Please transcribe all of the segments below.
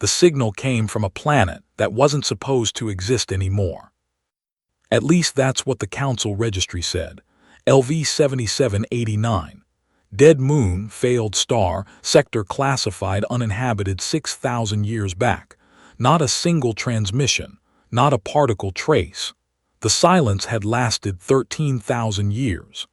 The signal came from a planet that wasn't supposed to exist anymore. At least that's what the Council registry said. LV 7789. Dead moon, failed star, sector classified uninhabited 6,000 years back. Not a single transmission, not a particle trace. The silence had lasted 13,000 years.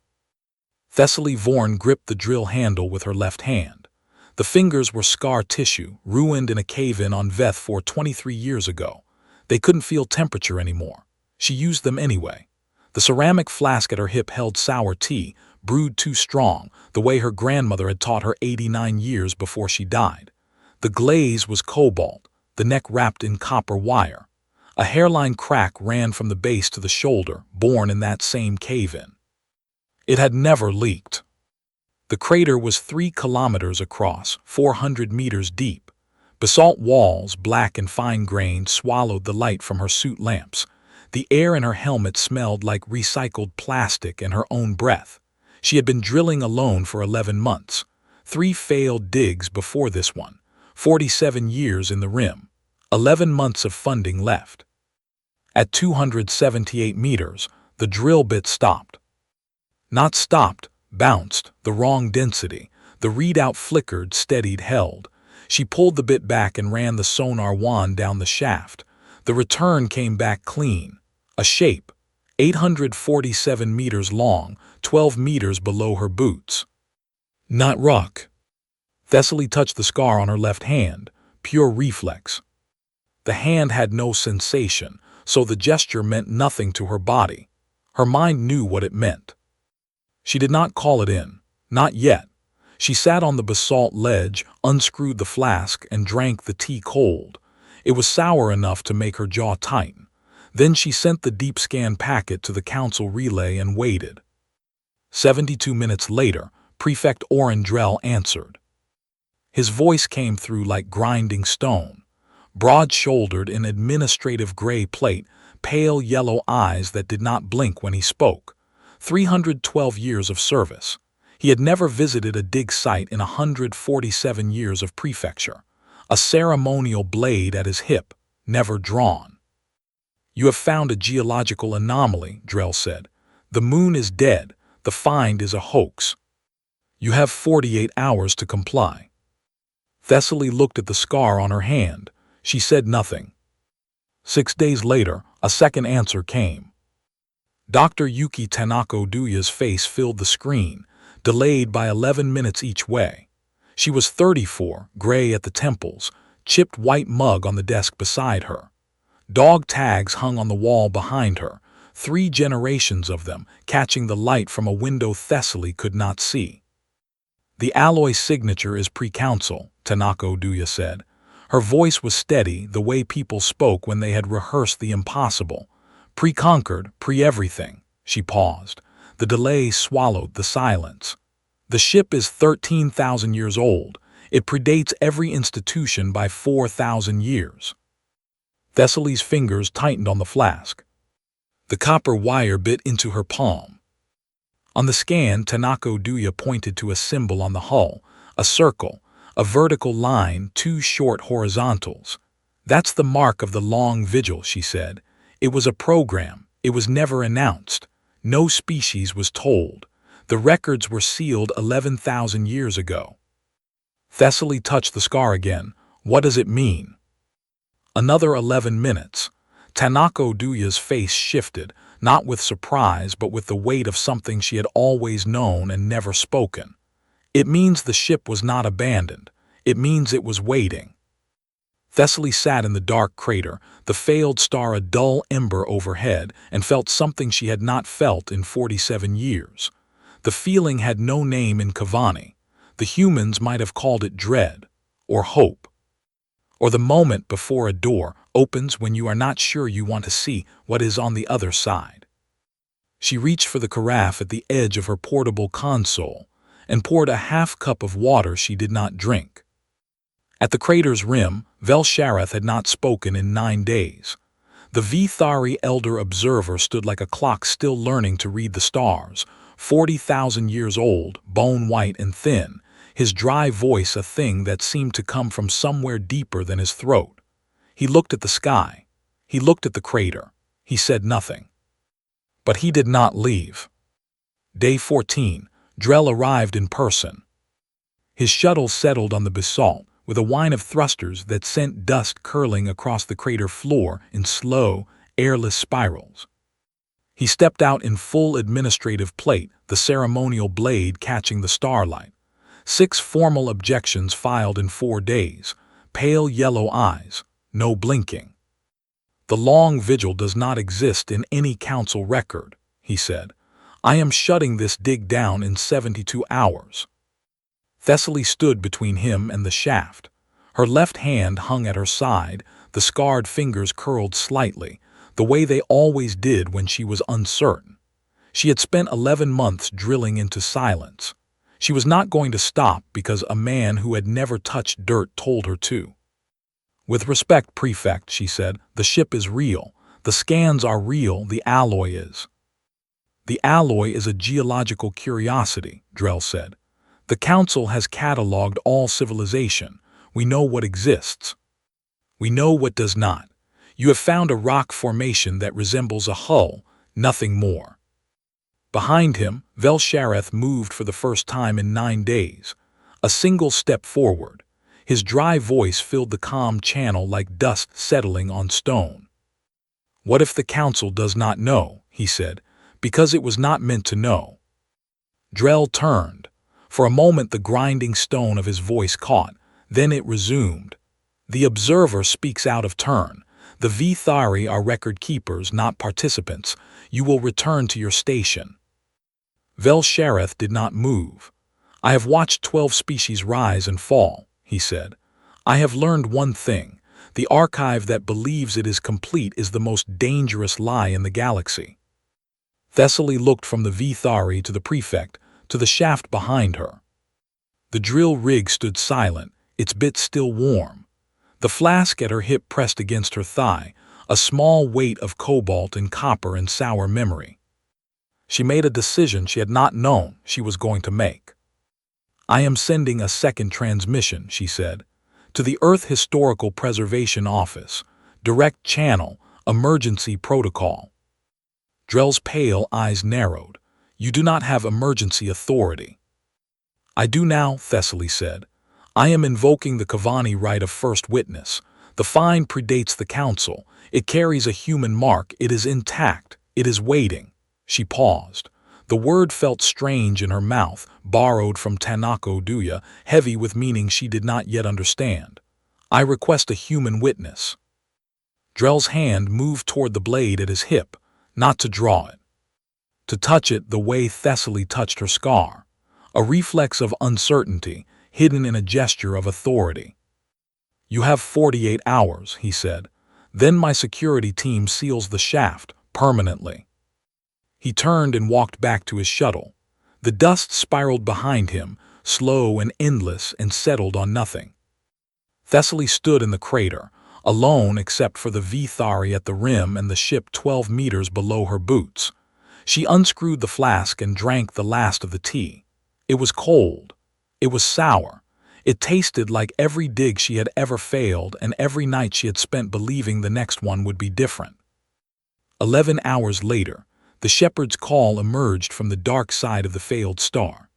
Thessaly Vorn gripped the drill handle with her left hand. The fingers were scar tissue, ruined in a cave-in on Veth 23 years ago. They couldn't feel temperature anymore. She used them anyway. The ceramic flask at her hip held sour tea, brewed too strong, the way her grandmother had taught her 89 years before she died. The glaze was cobalt, the neck wrapped in copper wire. A hairline crack ran from the base to the shoulder, born in that same cave-in. It had never leaked. The crater was 3 kilometers across, 400 meters deep. Basalt walls, black and fine-grained, swallowed the light from her suit lamps. The air in her helmet smelled like recycled plastic and her own breath. She had been drilling alone for 11 months. 3 failed digs before this one. 47 years in the rim. 11 months of funding left. At 278 meters, the drill bit stopped. Not stopped, bounced, the wrong density. The readout flickered, steadied, held. She pulled the bit back and ran the sonar wand down the shaft. The return came back clean. A shape, 847 meters long, 12 meters below her boots. Not rock. Thessaly touched the scar on her left hand, pure reflex. The hand had no sensation, so the gesture meant nothing to her body. Her mind knew what it meant. She did not call it in, not yet. She sat on the basalt ledge, unscrewed the flask, and drank the tea cold. It was sour enough to make her jaw tighten. Then she sent the deep scan packet to the council relay and waited. 72 minutes later, Prefect Orendrell answered. His voice came through like grinding stone. Broad-shouldered in administrative gray plate, pale yellow eyes that did not blink when he spoke. 312 years of service. He had never visited a dig site in 147 years of prefecture. A ceremonial blade at his hip, never drawn. You have found a geological anomaly, Drell said. The moon is dead. The find is a hoax. You have 48 hours to comply. Thessaly looked at the scar on her hand. She said nothing. 6 days later, a second answer came. Dr. Yuki Tanako-Duya's face filled the screen, delayed by 11 minutes each way. She was 34, gray at the temples, chipped white mug on the desk beside her. Dog tags hung on the wall behind her, 3 generations of them, catching the light from a window Thessaly could not see. The alloy signature is pre-council, Tanako-Duya said. Her voice was steady, the way people spoke when they had rehearsed the impossible. Pre-conquered, pre-everything. She paused. The delay swallowed the silence. The ship is 13,000 years old. It predates every institution by 4,000 years. Thessaly's fingers tightened on the flask. The copper wire bit into her palm. On the scan, Tanako-Duya pointed to a symbol on the hull, a circle, a vertical line, 2 short horizontals. That's the mark of the long vigil, she said. It was a program. It was never announced. No species was told. The records were sealed 11,000 years ago. Thessaly touched the scar again. What does it mean? Another 11 minutes. Tanako-Duya's face shifted, not with surprise but with the weight of something she had always known and never spoken. It means the ship was not abandoned. It means it was waiting. Thessaly sat in the dark crater, the failed star a dull ember overhead, and felt something she had not felt in 47 years. The feeling had no name in Kavani. The humans might have called it dread, or hope, or the moment before a door opens when you are not sure you want to see what is on the other side. She reached for the carafe at the edge of her portable console and poured a half cup of water she did not drink. At the crater's rim, Vel-Shareth had not spoken in 9 days. The Vithari elder observer stood like a clock still learning to read the stars, 40,000 years old, bone-white and thin, his dry voice a thing that seemed to come from somewhere deeper than his throat. He looked at the sky. He looked at the crater. He said nothing. But he did not leave. Day 14, Drell arrived in person. His shuttle settled on the basalt with a whine of thrusters that sent dust curling across the crater floor in slow, airless spirals. He stepped out in full administrative plate, the ceremonial blade catching the starlight. 6 formal objections filed in 4 days, pale yellow eyes, no blinking. "The long vigil does not exist in any council record," he said. "I am shutting this dig down in 72 hours. Thessaly stood between him and the shaft. Her left hand hung at her side, the scarred fingers curled slightly, the way they always did when she was uncertain. She had spent 11 months drilling into silence. She was not going to stop because a man who had never touched dirt told her to. "With respect, Prefect," she said, "the ship is real. The scans are real, the alloy is." "The alloy is a geological curiosity," Drell said. "The Council has catalogued all civilization. We know what exists. We know what does not. You have found a rock formation that resembles a hull, nothing more." Behind him, Velshareth moved for the first time in 9 days. A single step forward. His dry voice filled the calm channel like dust settling on stone. "What if the Council does not know?" he said, "because it was not meant to know." Drell turned. For a moment the grinding stone of his voice caught, then it resumed. "The observer speaks out of turn. The Vithari are record keepers, not participants. You will return to your station." Velshareth did not move. "I have watched 12 species rise and fall," he said. "I have learned one thing. The archive that believes it is complete is the most dangerous lie in the galaxy." Thessaly looked from the Vithari to the Prefect, to the shaft behind her. The drill rig stood silent, its bit still warm. The flask at her hip pressed against her thigh, a small weight of cobalt and copper and sour memory. She made a decision she had not known she was going to make. "I am sending a second transmission," she said, "to the Earth Historical Preservation Office. Direct channel, emergency protocol." Drell's pale eyes narrowed. "You do not have emergency authority." "I do now," Thessaly said. "I am invoking the Kavani right of first witness. The find predates the Council. It carries a human mark. It is intact. It is waiting." She paused. The word felt strange in her mouth, borrowed from Tanako Duya, heavy with meaning she did not yet understand. "I request a human witness." Drell's hand moved toward the blade at his hip, not to draw it. To touch it the way Thessaly touched her scar. A reflex of uncertainty, hidden in a gesture of authority. "You have 48 hours, he said. "Then my security team seals the shaft, permanently." He turned and walked back to his shuttle. The dust spiraled behind him, slow and endless, and settled on nothing. Thessaly stood in the crater, alone except for the Vithari at the rim and the ship 12 meters below her boots. She unscrewed the flask and drank the last of the tea. It was cold. It was sour. It tasted like every dig she had ever failed and every night she had spent believing the next one would be different. 11 hours later, the shepherd's call emerged from the dark side of the failed star.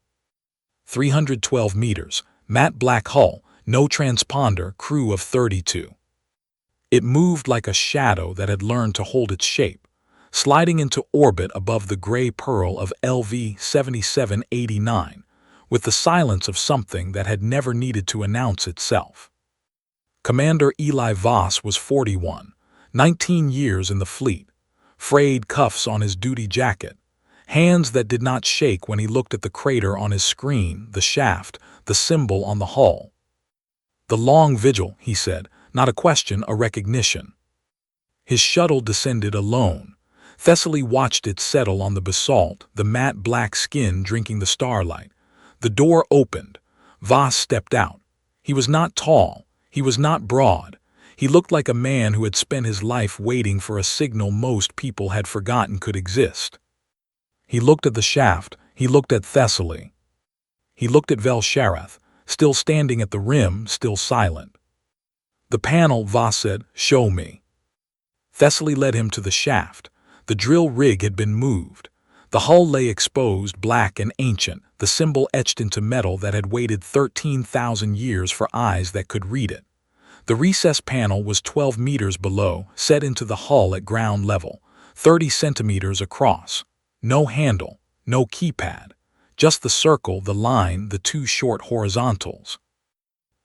312 meters, matte black hull, no transponder, crew of 32. It moved like a shadow that had learned to hold its shape, sliding into orbit above the gray pearl of LV 7789, with the silence of something that had never needed to announce itself. Commander Eli Voss was 41, 19 years in the fleet, frayed cuffs on his duty jacket, hands that did not shake when he looked at the crater on his screen, the shaft, the symbol on the hull. "The long vigil," he said, not a question, a recognition. His shuttle descended alone. Thessaly watched it settle on the basalt, the matte black skin drinking the starlight. The door opened. Voss stepped out. He was not tall. He was not broad. He looked like a man who had spent his life waiting for a signal most people had forgotten could exist. He looked at the shaft. He looked at Thessaly. He looked at Velshareth. still standing at the rim, still silent. "The panel," Voss said. "Show me." Thessaly led him to the shaft. The drill rig had been moved. The hull lay exposed, black and ancient, the symbol etched into metal that had waited 13,000 years for eyes that could read it. The recessed panel was 12 meters below, set into the hull at ground level, 30 centimeters across. No handle, no keypad, just the circle, the line, the two short horizontals.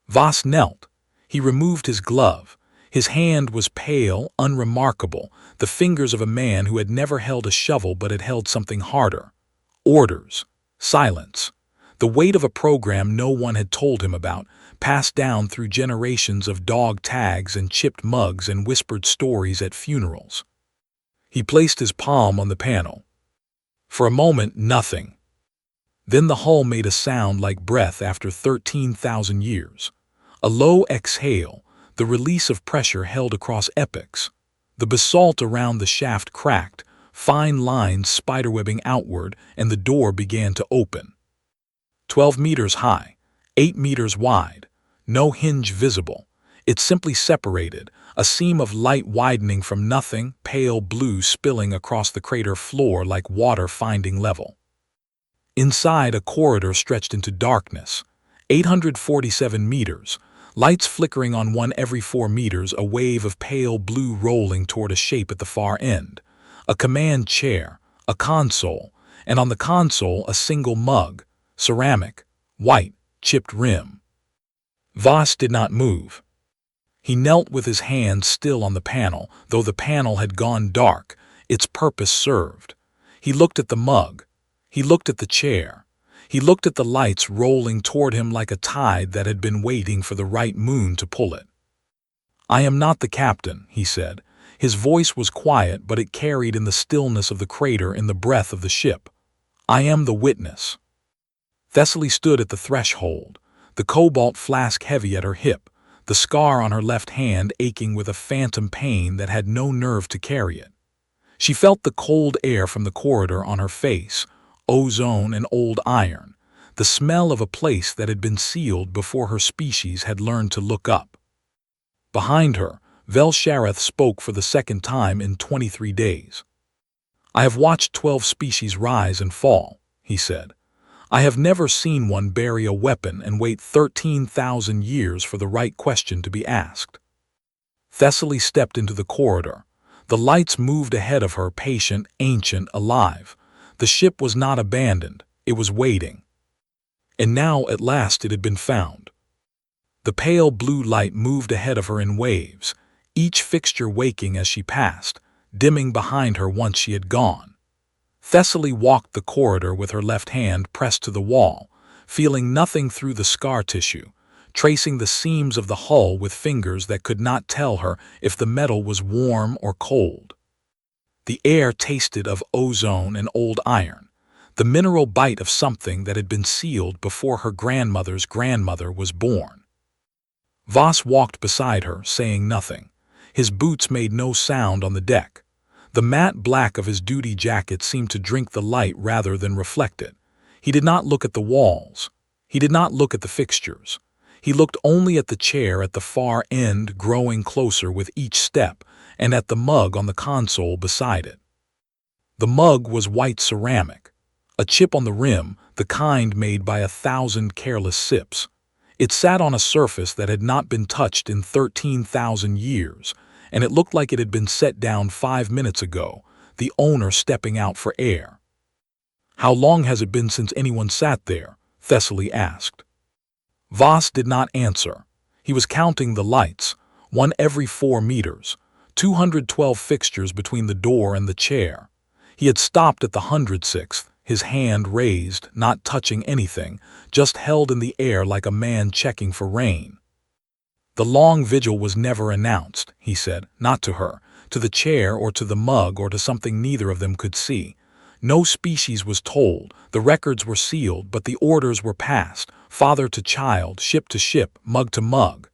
Voss knelt. He removed his glove. His hand was pale, unremarkable, the fingers of a man who had never held a shovel but had held something harder. Orders. Silence. The weight of a program no one had told him about, passed down through generations of dog tags and chipped mugs and whispered stories at funerals. He placed his palm on the panel. For a moment, nothing. Then the hull made a sound like breath after 13,000 years. A low exhale, the release of pressure held across epochs. The basalt around the shaft cracked, fine lines spiderwebbing outward, and the door began to open. 12 meters high, 8 meters wide, no hinge visible. It simply separated, a seam of light widening from nothing, pale blue spilling across the crater floor like water finding level. Inside, a corridor stretched into darkness, 847 meters, lights flickering on one every 4 meters, a wave of pale blue rolling toward a shape at the far end. A command chair, a console, and on the console a single mug, ceramic, white, chipped rim. Voss did not move. He knelt with his hand still on the panel, though the panel had gone dark, its purpose served. He looked at the mug. He looked at the chair. He looked at the lights rolling toward him like a tide that had been waiting for the right moon to pull it. "I am not the captain," he said. His voice was quiet, but it carried in the stillness of the crater, in the breath of the ship. "I am the witness." Thessaly stood at the threshold, the cobalt flask heavy at her hip, the scar on her left hand aching with a phantom pain that had no nerve to carry it. She felt the cold air from the corridor on her face, ozone and old iron, the smell of a place that had been sealed before her species had learned to look up. Behind her, Vel-Shareth spoke for the second time in 23 days. "I have watched 12 species rise and fall," he said. "I have never seen one bury a weapon and wait 13,000 years for the right question to be asked." Thessaly stepped into the corridor. The lights moved ahead of her, patient, ancient, alive. The ship was not abandoned, it was waiting. And now, at last, it had been found. The pale blue light moved ahead of her in waves, each fixture waking as she passed, dimming behind her once she had gone. Thessaly walked the corridor with her left hand pressed to the wall, feeling nothing through the scar tissue, tracing the seams of the hull with fingers that could not tell her if the metal was warm or cold. The air tasted of ozone and old iron, the mineral bite of something that had been sealed before her grandmother's grandmother was born. Voss walked beside her, saying nothing. His boots made no sound on the deck. The matte black of his duty jacket seemed to drink the light rather than reflect it. He did not look at the walls. He did not look at the fixtures. He looked only at the chair at the far end, growing closer with each step, and at the mug on the console beside it. The mug was white ceramic, a chip on the rim, the kind made by 1,000 careless sips. It sat on a surface that had not been touched in 13,000 years, and it looked like it had been set down 5 minutes ago, the owner stepping out for air. "How long has it been since anyone sat there?" Thessaly asked. Voss did not answer. He was counting the lights, one every 4 meters, 212 fixtures between the door and the chair. He had stopped at the 106th, his hand raised, not touching anything, just held in the air like a man checking for rain. "The long vigil was never announced," he said, "not to her, to the chair or to the mug or to something neither of them could see. No species was told, the records were sealed, but the orders were passed, father to child, ship to ship, mug to mug."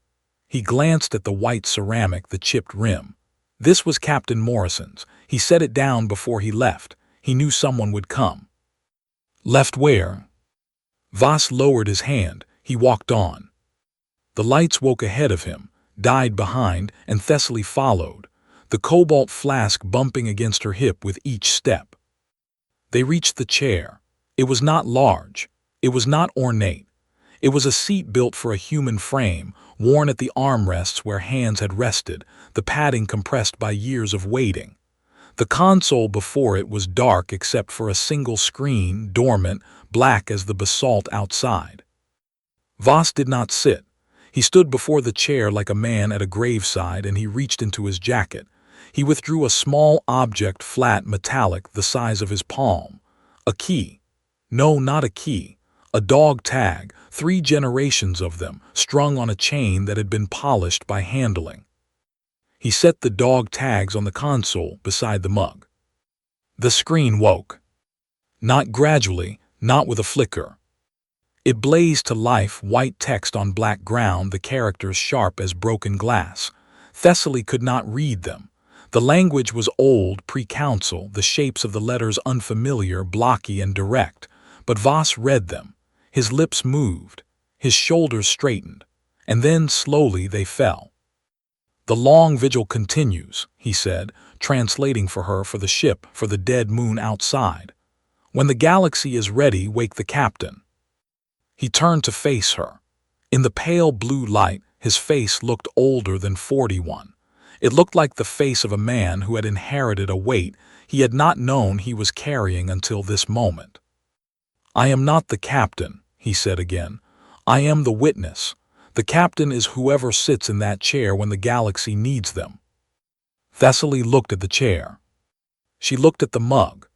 He glanced at the white ceramic, the chipped rim. This was Captain Morrison's. He set it down before he left. He knew someone would come. "Left where?" Voss lowered his hand. He walked on. The lights woke ahead of him, died behind, and Thessaly followed, the cobalt flask bumping against her hip with each step. They reached the chair. It was not large. It was not ornate. It was a seat built for a human frame, worn at the armrests where hands had rested, the padding compressed by years of waiting. The console before it was dark except for a single screen, dormant, black as the basalt outside. Voss did not sit. He stood before the chair like a man at a graveside, and he reached into his jacket. He withdrew a small object, flat, metallic, the size of his palm. A key. No, not a key. A dog tag, 3 generations of them, strung on a chain that had been polished by handling. He set the dog tags on the console beside the mug. The screen woke. Not gradually, not with a flicker. It blazed to life, white text on black ground, the characters sharp as broken glass. Thessaly could not read them. The language was old, pre-council, the shapes of the letters unfamiliar, blocky and direct. But Voss read them. His lips moved. His shoulders straightened. And then, slowly, they fell. "The long vigil continues," he said, translating for her, for the ship, for the dead moon outside. "When the galaxy is ready, wake the captain." He turned to face her. In the pale blue light, his face looked older than 41. It looked like the face of a man who had inherited a weight he had not known he was carrying until this moment. "I am not the captain," he said again. "I am the witness. The captain is whoever sits in that chair when the galaxy needs them." Thessaly looked at the chair. She looked at the mug.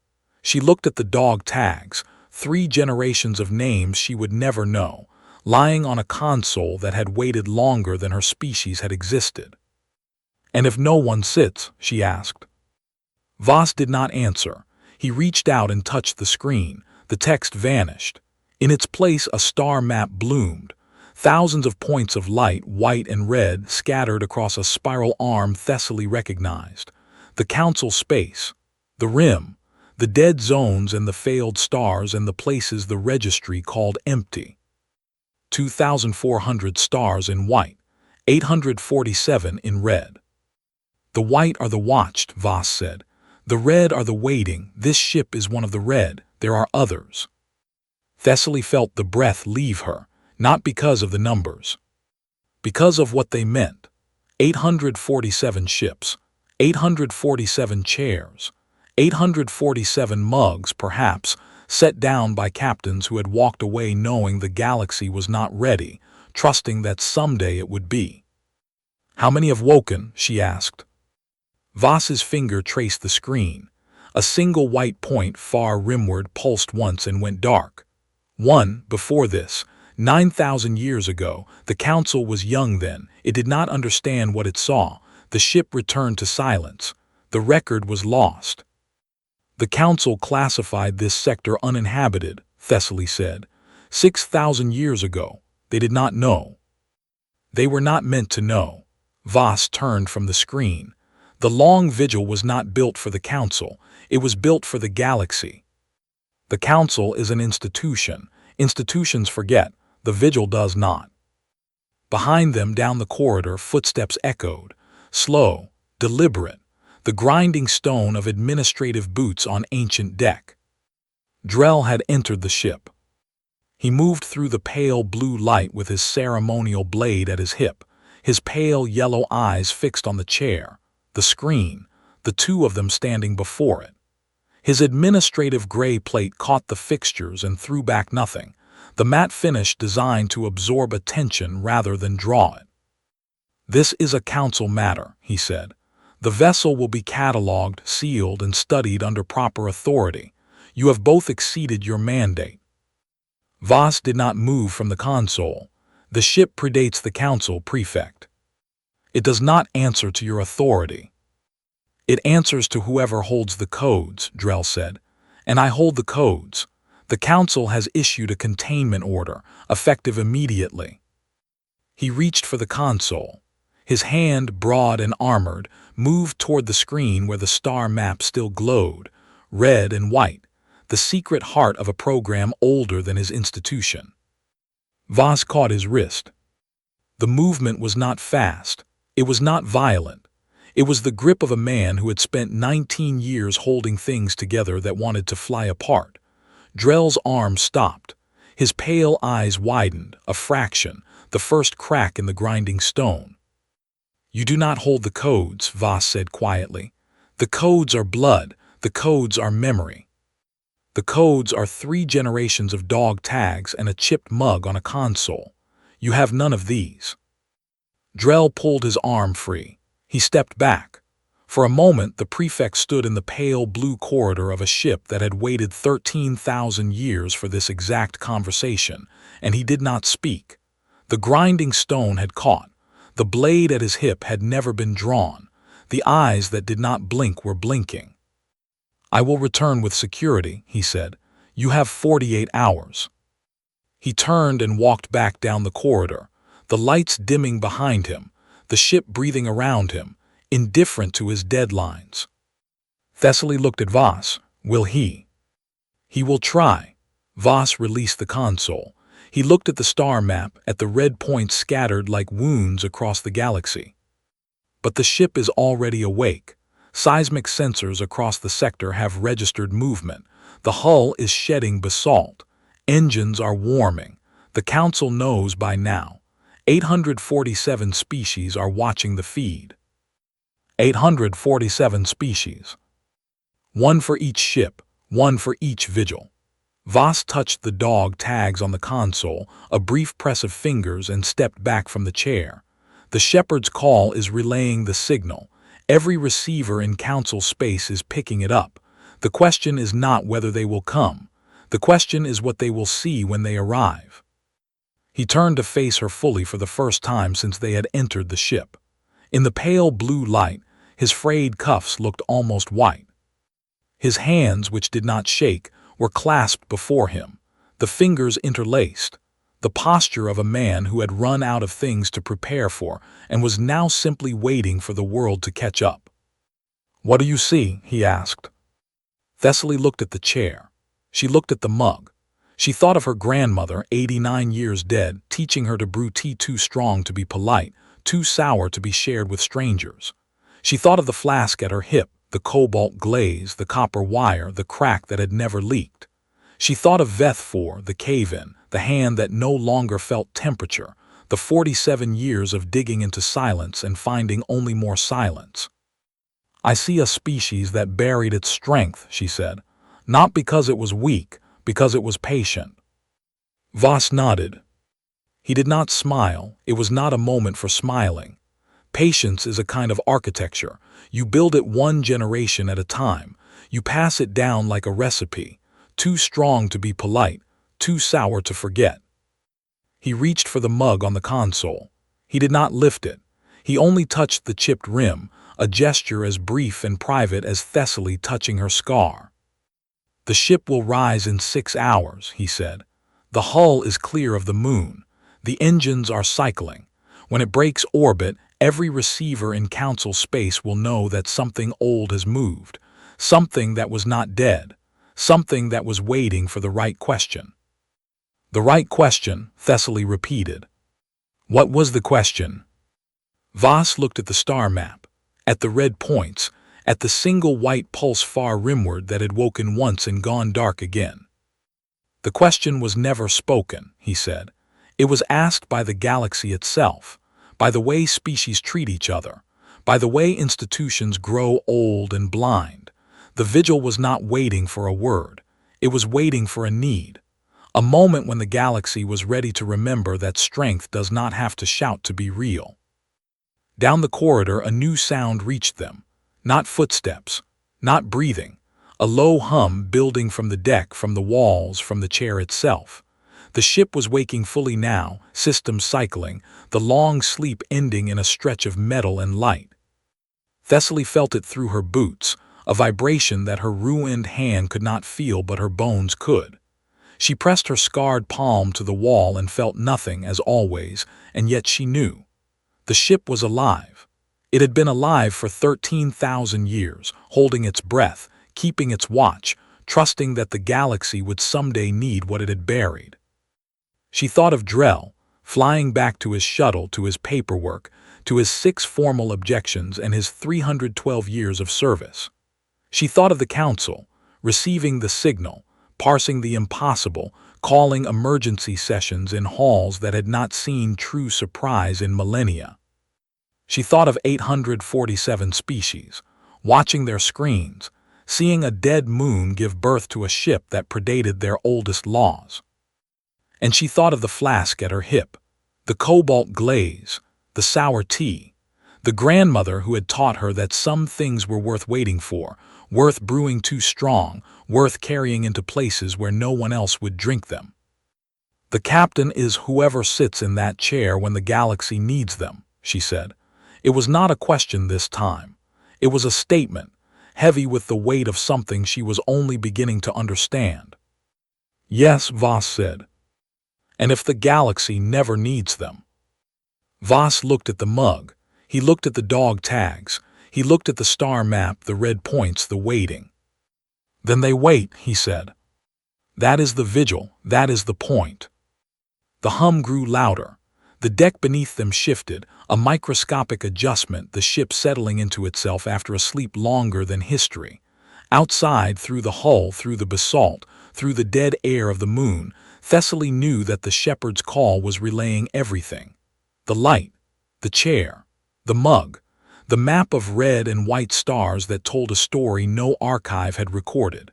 She looked at the dog tags, 3 generations of names she would never know, lying on a console that had waited longer than her species had existed. "And if no one sits?" she asked. Voss did not answer. He reached out and touched the screen. The text vanished. In its place, a star map bloomed. Thousands of points of light, white and red, scattered across a spiral arm Thessaly recognized. The council space, the rim, the dead zones and the failed stars, and the places the registry called empty. 2,400 stars in white, 847 in red. "The white are the watched," Voss said. "The red are the waiting. This ship is one of the red. There are others." Thessaly felt the breath leave her, not because of the numbers. Because of what they meant. 847 ships, 847 chairs, 847 mugs, perhaps, set down by captains who had walked away knowing the galaxy was not ready, trusting that someday it would be. "How many have woken?" she asked. Voss's finger traced the screen. A single white point far rimward pulsed once and went dark. 1, before this, 9,000 years ago. The council was young then. It did not understand what it saw. The ship returned to silence. The record was lost. "The council classified this sector uninhabited," Thessaly said. 6,000 years ago. They did not know. They were not meant to know. Voss turned from the screen. The long vigil was not built for the council. It was built for the galaxy. The council is an institution. Institutions forget. The vigil does not. Behind them, down the corridor, footsteps echoed. Slow, deliberate. The grinding stone of administrative boots on ancient deck. Drell had entered the ship. He moved through the pale blue light with his ceremonial blade at his hip, his pale yellow eyes fixed on the chair, the screen, the 2 of them standing before it. His administrative gray plate caught the fixtures and threw back nothing, the matte finish designed to absorb attention rather than draw it. "This is a council matter," he said. "The vessel will be catalogued, sealed, and studied under proper authority. You have both exceeded your mandate." Voss did not move from the console. "The ship predates the council, prefect. It does not answer to your authority." "It answers to whoever holds the codes," Drell said. "And I hold the codes. The council has issued a containment order, effective immediately." He reached for the console. His hand, broad and armored, moved toward the screen where the star map still glowed, red and white, the secret heart of a program older than his institution. Voss caught his wrist. The movement was not fast. It was not violent. It was the grip of a man who had spent 19 years holding things together that wanted to fly apart. Drell's arm stopped. His pale eyes widened, a fraction, the first crack in the grinding stone. "You do not hold the codes," Voss said quietly. "The codes are blood. The codes are memory. The codes are 3 generations of dog tags and a chipped mug on a console. You have none of these." Drell pulled his arm free. He stepped back. For a moment, the prefect stood in the pale blue corridor of a ship that had waited 13,000 years for this exact conversation, and he did not speak. The grinding stone had caught. The blade at his hip had never been drawn. The eyes that did not blink were blinking. "I will return with security," he said. "You have 48 hours." He turned and walked back down the corridor, the lights dimming behind him, the ship breathing around him, indifferent to his deadlines. Thessaly looked at Voss. "Will he?" "He will try." Voss released the console. He looked at the star map, at the red points scattered like wounds across the galaxy. But the ship is already awake. Seismic sensors across the sector have registered movement. The hull is shedding basalt. Engines are warming. The Council knows by now. 847 species are watching the feed. 847 species. One for each ship, one for each vigil. Voss touched the dog tags on the console, a brief press of fingers, and stepped back from the chair. The shepherd's call is relaying the signal. Every receiver in Council space is picking it up. The question is not whether they will come. The question is what they will see when they arrive. He turned to face her fully for the first time since they had entered the ship. In the pale blue light, his frayed cuffs looked almost white. His hands, which did not shake, were clasped before him, the fingers interlaced, the posture of a man who had run out of things to prepare for and was now simply waiting for the world to catch up. "What do you see?" he asked. Thessaly looked at the chair. She looked at the mug. She thought of her grandmother, 89 years dead, teaching her to brew tea too strong to be polite, too sour to be shared with strangers. She thought of the flask at her hip, the cobalt glaze, the copper wire, the crack that had never leaked. She thought of Veth, the cave-in, the hand that no longer felt temperature, the 47 years of digging into silence and finding only more silence. "I see a species that buried its strength," she said, "not because it was weak, because it was patient." Voss nodded. He did not smile. It was not a moment for smiling. Patience is a kind of architecture. You build it 1 generation at a time. You pass it down like a recipe, too strong to be polite, too sour to forget. He reached for the mug on the console. He did not lift it. He only touched the chipped rim, a gesture as brief and private as Thessaly touching her scar. "The ship will rise in 6 hours," he said. "The hull is clear of the moon. The engines are cycling. When it breaks orbit, every receiver in Council space will know that something old has moved, something that was not dead, something that was waiting for the right question." "The right question," Thessaly repeated. "What was the question?" Voss looked at the star map, at the red points, at the single white pulse far rimward that had woken once and gone dark again. "The question was never spoken," he said. "It was asked by the galaxy itself, by the way species treat each other, by the way institutions grow old and blind. The vigil was not waiting for a word. It was waiting for a need. A moment when the galaxy was ready to remember that strength does not have to shout to be real." Down the corridor, a new sound reached them. Not footsteps, not breathing. A low hum building from the deck, from the walls, from the chair itself. The ship was waking fully now, systems cycling, the long sleep ending in a stretch of metal and light. Thessaly felt it through her boots, a vibration that her ruined hand could not feel but her bones could. She pressed her scarred palm to the wall and felt nothing, as always, and yet she knew. The ship was alive. It had been alive for 13,000 years, holding its breath, keeping its watch, trusting that the galaxy would someday need what it had buried. She thought of Drell, flying back to his shuttle, to his paperwork, to his 6 formal objections and his 312 years of service. She thought of the council, receiving the signal, parsing the impossible, calling emergency sessions in halls that had not seen true surprise in millennia. She thought of 847 species, watching their screens, seeing a dead moon give birth to a ship that predated their oldest laws. And she thought of the flask at her hip, the cobalt glaze, the sour tea, the grandmother who had taught her that some things were worth waiting for, worth brewing too strong, worth carrying into places where no one else would drink them. The captain is whoever sits in that chair when the galaxy needs them, she said. It was not a question this time. It was a statement, heavy with the weight of something she was only beginning to understand. Yes, Voss said. And if the galaxy never needs them? Voss looked at the mug. He looked at the dog tags. He looked at the star map, the red points, the waiting. Then they wait, he said. That is the vigil, that is the point. The hum grew louder. The deck beneath them shifted, a microscopic adjustment, the ship settling into itself after a sleep longer than history. Outside, through the hull, through the basalt, through the dead air of the moon, Thessaly knew that the shepherd's call was relaying everything. The light, the chair, the mug, the map of red and white stars that told a story no archive had recorded.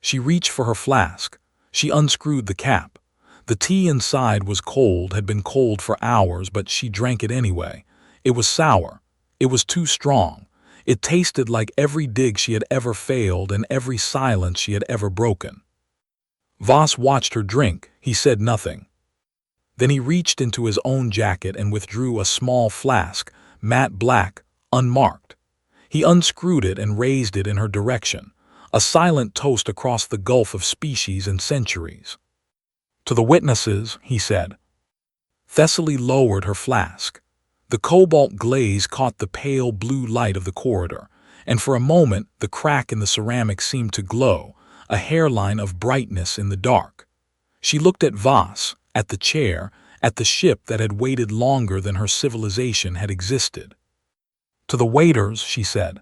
She reached for her flask. She unscrewed the cap. The tea inside was cold, had been cold for hours, but she drank it anyway. It was sour. It was too strong. It tasted like every dig she had ever failed and every silence she had ever broken. Voss watched her drink. He said nothing. Then he reached into his own jacket and withdrew a small flask, matte black, unmarked. He unscrewed it and raised it in her direction, a silent toast across the gulf of species and centuries. To the witnesses, he said. Thessaly lowered her flask. The cobalt glaze caught the pale blue light of the corridor, and for a moment the crack in the ceramic seemed to glow, a hairline of brightness in the dark. She looked at Voss, at the chair, at the ship that had waited longer than her civilization had existed. To the waiters, she said.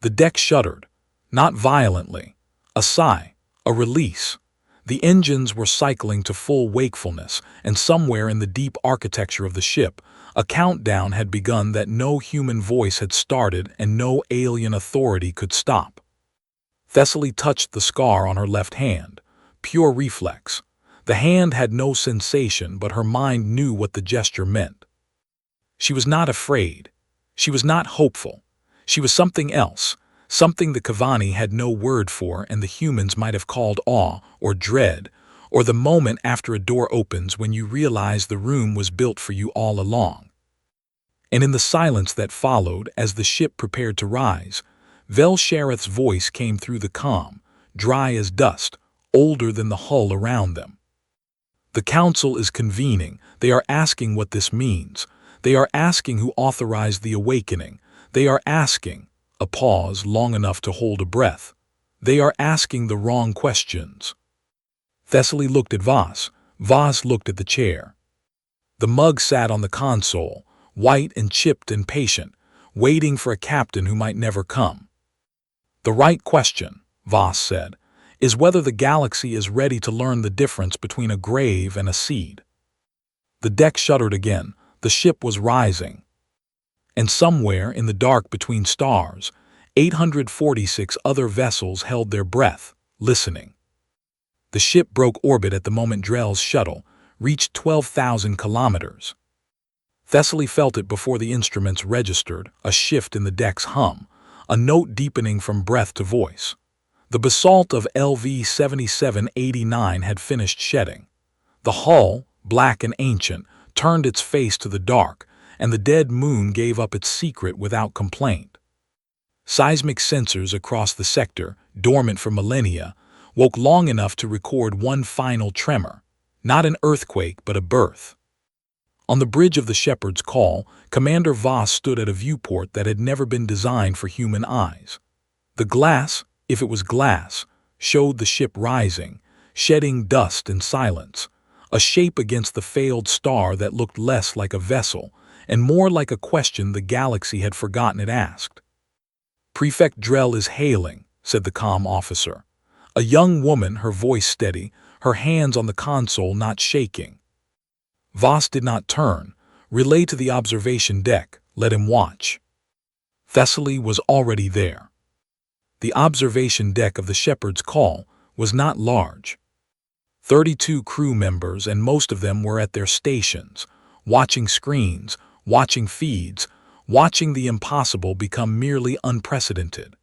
The deck shuddered, not violently. A sigh, a release. The engines were cycling to full wakefulness, and somewhere in the deep architecture of the ship, a countdown had begun that no human voice had started and no alien authority could stop. Thessaly touched the scar on her left hand, pure reflex. The hand had no sensation, but her mind knew what the gesture meant. She was not afraid. She was not hopeful. She was something else. Something the Kavani had no word for and the humans might have called awe or dread, or the moment after a door opens when you realize the room was built for you all along. And in the silence that followed, as the ship prepared to rise, Vel Shareth's voice came through the calm, dry as dust, older than the hull around them. The council is convening. They are asking what this means. They are asking who authorized the awakening. They are asking. A pause long enough to hold a breath. They are asking the wrong questions. Thessaly looked at Voss. Voss looked at the chair. The mug sat on the console, white and chipped and patient, waiting for a captain who might never come. The right question, Voss said, is whether the galaxy is ready to learn the difference between a grave and a seed. The deck shuddered again. The ship was rising. And somewhere in the dark between stars, 846 other vessels held their breath, listening. The ship broke orbit at the moment Drell's shuttle reached 12,000 kilometers. Thessaly felt it before the instruments registered, a shift in the deck's hum, a note deepening from breath to voice. The basalt of LV 7789 had finished shedding. The hull, black and ancient, turned its face to the dark, and the dead moon gave up its secret without complaint. Seismic sensors across the sector, dormant for millennia, woke long enough to record one final tremor, not an earthquake but a birth. On the bridge of the Shepherd's Call, Commander Voss stood at a viewport that had never been designed for human eyes. The glass, if it was glass, showed the ship rising, shedding dust and silence, a shape against the failed star that looked less like a vessel and more like a question the galaxy had forgotten it asked. "Prefect Drell is hailing," said the comm officer. A young woman, her voice steady, her hands on the console not shaking. Voss did not turn. "Relay to the observation deck. Let him watch." Thessaly was already there. The observation deck of the Shepherd's Call was not large. 32 crew members, and most of them were at their stations, watching screens, watching feeds, watching the impossible become merely unprecedented.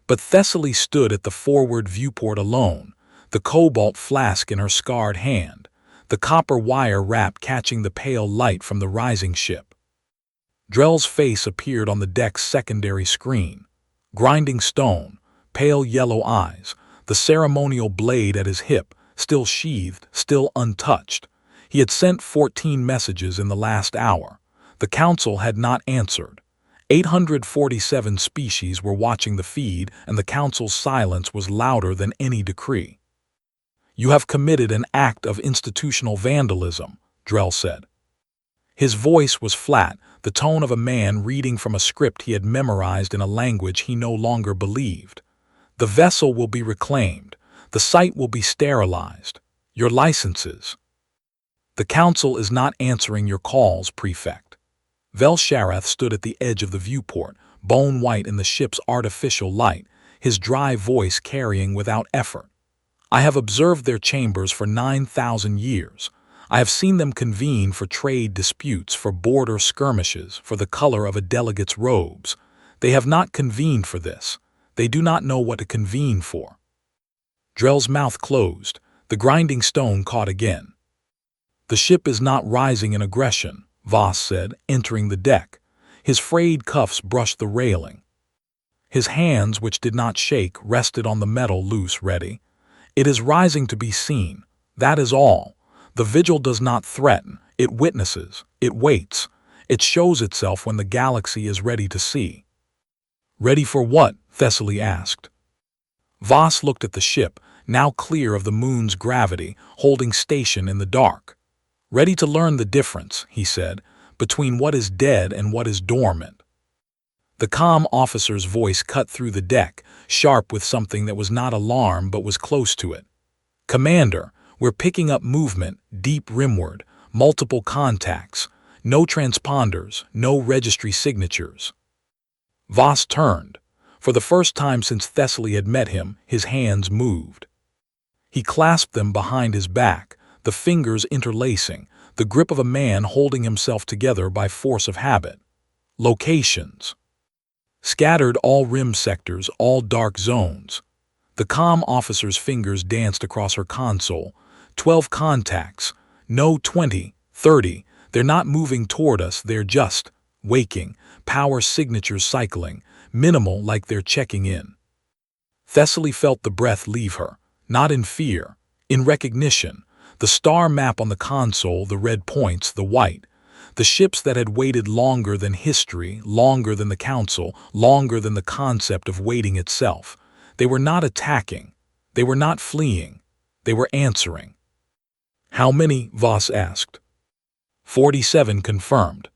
But Thessaly stood at the forward viewport alone, the cobalt flask in her scarred hand, the copper wire wrap catching the pale light from the rising ship. Drell's face appeared on the deck's secondary screen. Grinding stone, pale yellow eyes, the ceremonial blade at his hip, still sheathed, still untouched. He had sent 14 messages in the last hour. The Council had not answered. 847 species were watching the feed, and the Council's silence was louder than any decree. "You have committed an act of institutional vandalism," Drell said. His voice was flat, the tone of a man reading from a script he had memorized in a language he no longer believed. "The vessel will be reclaimed. The site will be sterilized. Your licenses." "The Council is not answering your calls, Prefect." Velsharath stood at the edge of the viewport, bone white in the ship's artificial light, his dry voice carrying without effort. "I have observed their chambers for 9,000 years. I have seen them convene for trade disputes, for border skirmishes, for the color of a delegate's robes. They have not convened for this. They do not know what to convene for." Drell's mouth closed. The grinding stone caught again. "The ship is not rising in aggression," Voss said, entering the deck. His frayed cuffs brushed the railing. His hands, which did not shake, rested on the metal, loose, ready. "It is rising to be seen. That is all. The vigil does not threaten. It witnesses. It waits. It shows itself when the galaxy is ready to see." "Ready for what?" Thessaly asked. Voss looked at the ship, now clear of the moon's gravity, holding station in the dark. "Ready to learn the difference," he said, "between what is dead and what is dormant." The comm officer's voice cut through the deck, sharp with something that was not alarm but was close to it. "Commander, we're picking up movement, deep rimward, multiple contacts, no transponders, no registry signatures." Voss turned. For the first time since Thessaly had met him, his hands moved. He clasped them behind his back, the fingers interlacing, the grip of a man holding himself together by force of habit. "Locations. Scattered all rim sectors, all dark zones." The comm officer's fingers danced across her console. 12 contacts. No 20, 30. They're not moving toward us, they're just waking, power signatures cycling, minimal, like they're checking in. Thessaly felt the breath leave her, not in fear, in recognition. The star map on the console, the red points, the white. The ships that had waited longer than history, longer than the Council, longer than the concept of waiting itself. They were not attacking. They were not fleeing. They were answering. "How many?" Voss asked. 47 confirmed.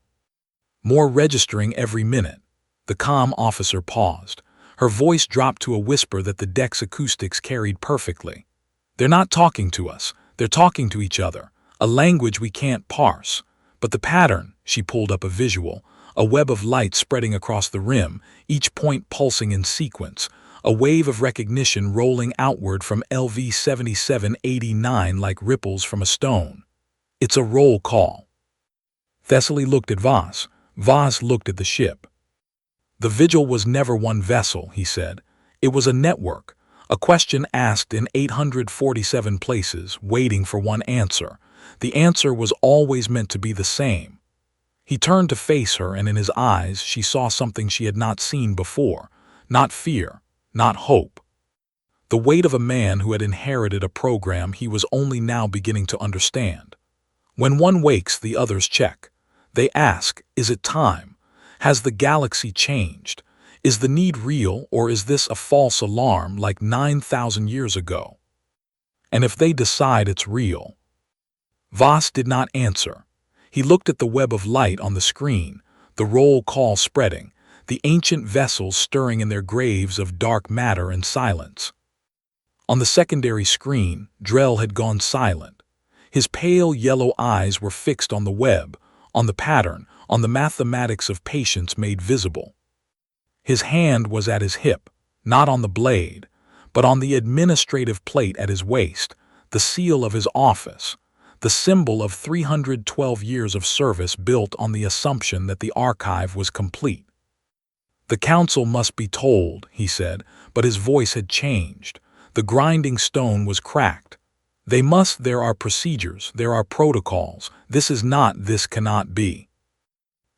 "More registering every minute." The comm officer paused. Her voice dropped to a whisper that the deck's acoustics carried perfectly. "They're not talking to us. They're talking to each other, a language we can't parse. But the pattern," she pulled up a visual, a web of light spreading across the rim, each point pulsing in sequence, a wave of recognition rolling outward from LV 7789 like ripples from a stone. "It's a roll call." Thessaly looked at Voss. Voss looked at the ship. "The vigil was never one vessel," he said. "It was a network, a question asked in 847 places, waiting for one answer. The answer was always meant to be the same." He turned to face her, and in his eyes she saw something she had not seen before. Not fear, not hope. The weight of a man who had inherited a program he was only now beginning to understand. When one wakes, the others check. They ask, is it time? Has the galaxy changed? Is the need real, or is this a false alarm like 9,000 years ago? And if they decide it's real, Voss did not answer. He looked at the web of light on the screen, the roll call spreading, the ancient vessels stirring in their graves of dark matter and silence. On the secondary screen, Drell had gone silent. His pale yellow eyes were fixed on the web, on the pattern, on the mathematics of patience made visible. His hand was at his hip, not on the blade, but on the administrative plate at his waist, the seal of his office, the symbol of 312 years of service built on the assumption that the archive was complete. "The council must be told," he said, but his voice had changed. The grinding stone was cracked. There are procedures, there are protocols. This cannot be."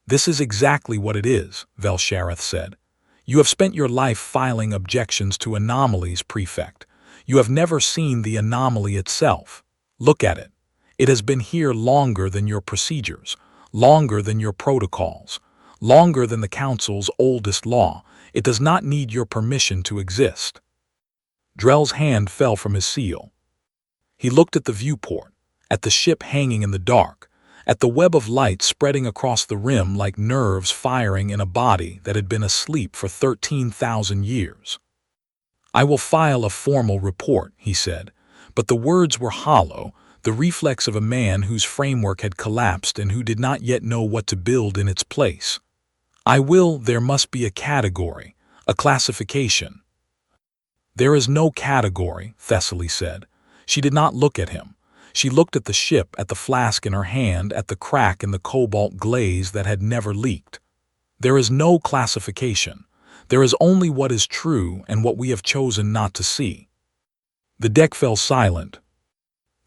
"This is exactly what it is," Velshareth said. "You have spent your life filing objections to anomalies, Prefect. You have never seen the anomaly itself. Look at it. It has been here longer than your procedures, longer than your protocols, longer than the Council's oldest law. It does not need your permission to exist." Drell's hand fell from his seal. He looked at the viewport, at the ship hanging in the dark, at the web of light spreading across the rim like nerves firing in a body that had been asleep for 13,000 years. "I will file a formal report," he said, but the words were hollow, the reflex of a man whose framework had collapsed and who did not yet know what to build in its place. There must be a category, a classification." "There is no category," Thessaly said. She did not look at him. She looked at the ship, at the flask in her hand, at the crack in the cobalt glaze that had never leaked. "There is no classification. There is only what is true and what we have chosen not to see." The deck fell silent.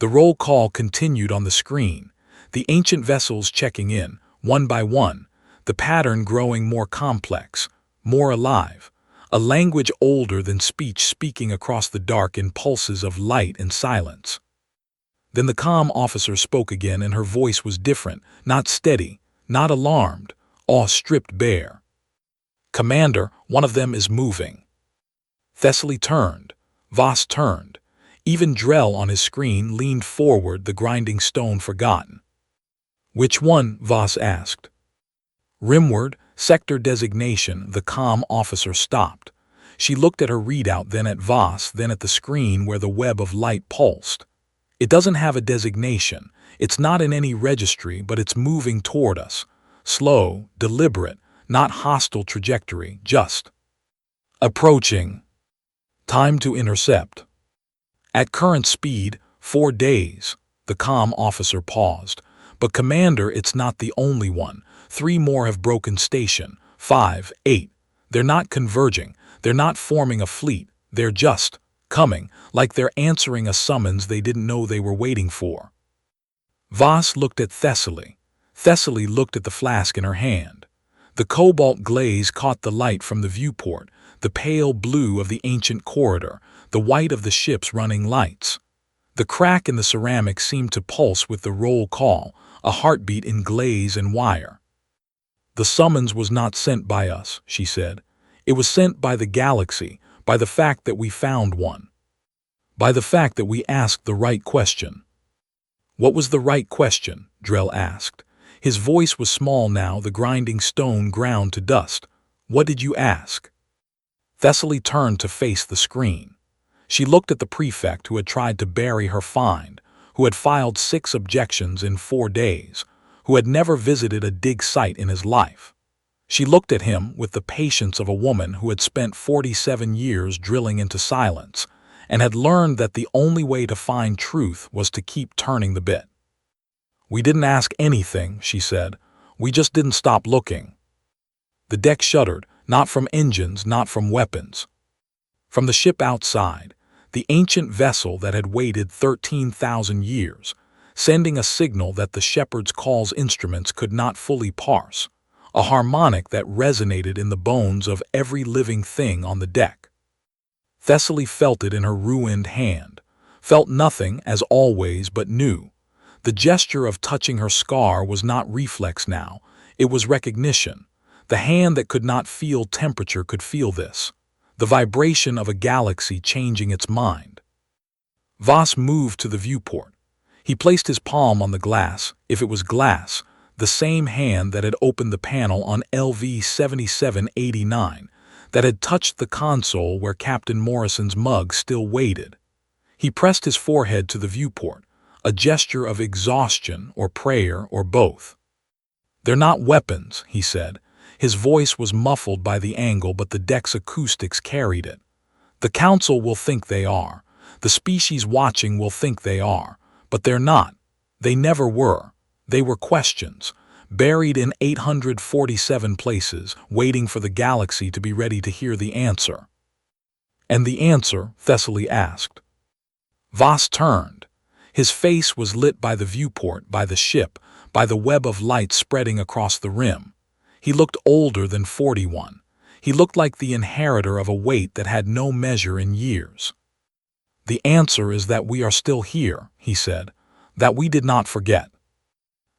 The roll call continued on the screen, the ancient vessels checking in, one by one, the pattern growing more complex, more alive, a language older than speech speaking across the dark in pulses of light and silence. Then the comm officer spoke again, and her voice was different, not steady, not alarmed, awe stripped bare. "Commander, one of them is moving." Thessaly turned. Voss turned. Even Drell on his screen leaned forward, the grinding stone forgotten. "Which one?" Voss asked. "Rimward, sector designation." The comm officer stopped. She looked at her readout, then at Voss, then at the screen where the web of light pulsed. "It doesn't have a designation. It's not in any registry, but it's moving toward us. Slow, deliberate, not hostile trajectory, just approaching. Time to intercept. At current speed, 4 days." The comm officer paused. "But Commander, it's not the only one. 3 more have broken station. 5, 8. They're not converging. They're not forming a fleet. They're just coming, like they're answering a summons they didn't know they were waiting for." Voss looked at Thessaly. Thessaly looked at the flask in her hand. The cobalt glaze caught the light from the viewport, the pale blue of the ancient corridor, the white of the ship's running lights. The crack in the ceramic seemed to pulse with the roll call, a heartbeat in glaze and wire. "The summons was not sent by us," she said. "It was sent by the galaxy, by the fact that we found one. By the fact that we asked the right question." "What was the right question?" Drell asked. His voice was small now, the grinding stone ground to dust. "What did you ask?" Thessaly turned to face the screen. She looked at the prefect who had tried to bury her find, who had filed 6 objections in 4 days, who had never visited a dig site in his life. She looked at him with the patience of a woman who had spent 47 years drilling into silence and had learned that the only way to find truth was to keep turning the bit. "We didn't ask anything," she said. "We just didn't stop looking." The deck shuddered, not from engines, not from weapons. From the ship outside, the ancient vessel that had waited 13,000 years, sending a signal that the shepherd's call's instruments could not fully parse, a harmonic that resonated in the bones of every living thing on the deck. Thessaly felt it in her ruined hand, felt nothing, as always, but knew. The gesture of touching her scar was not reflex now, it was recognition. The hand that could not feel temperature could feel this, the vibration of a galaxy changing its mind. Voss moved to the viewport. He placed his palm on the glass, if it was glass, the same hand that had opened the panel on LV 7789, that had touched the console where Captain Morrison's mug still waited. He pressed his forehead to the viewport, a gesture of exhaustion or prayer or both. "They're not weapons," he said. His voice was muffled by the angle, but the deck's acoustics carried it. "The Council will think they are. The species watching will think they are. But they're not. They never were. They were questions, buried in 847 places, waiting for the galaxy to be ready to hear the answer." "And the answer?" Thessaly asked. Voss turned. His face was lit by the viewport, by the ship, by the web of light spreading across the rim. He looked older than 41. He looked like the inheritor of a weight that had no measure in years. "The answer is that we are still here," he said, "that we did not forget.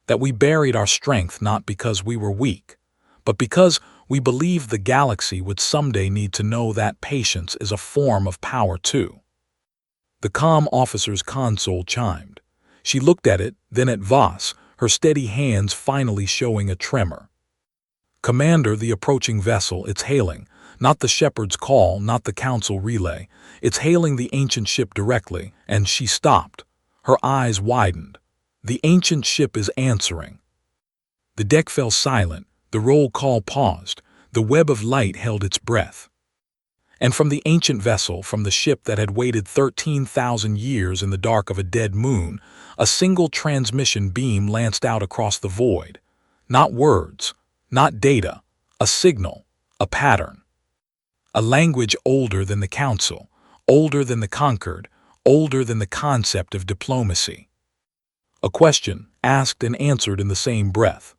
That we buried our strength not because we were weak, but because we believed the galaxy would someday need to know that patience is a form of power too." The comm officer's console chimed. She looked at it, then at Voss, her steady hands finally showing a tremor. "Commander, the approaching vessel, it's hailing. Not the shepherd's call, not the council relay. It's hailing the ancient ship directly," and she stopped. Her eyes widened. "The ancient ship is answering." The deck fell silent, the roll call paused, the web of light held its breath. And from the ancient vessel, from the ship that had waited 13,000 years in the dark of a dead moon, a single transmission beam lanced out across the void. Not words, not data, a signal, a pattern. A language older than the council, older than the conquered, older than the concept of diplomacy. A question, asked and answered in the same breath.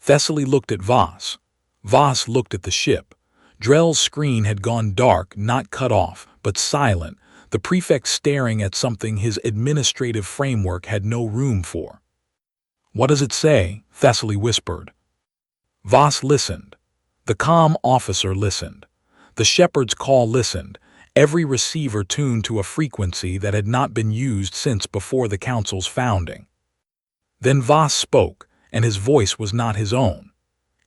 Thessaly looked at Voss. Voss looked at the ship. Drell's screen had gone dark, not cut off, but silent, the prefect staring at something his administrative framework had no room for. "What does it say?" Thessaly whispered. Voss listened. The comm officer listened. The shepherd's call listened, every receiver tuned to a frequency that had not been used since before the council's founding. Then Voss spoke, and his voice was not his own.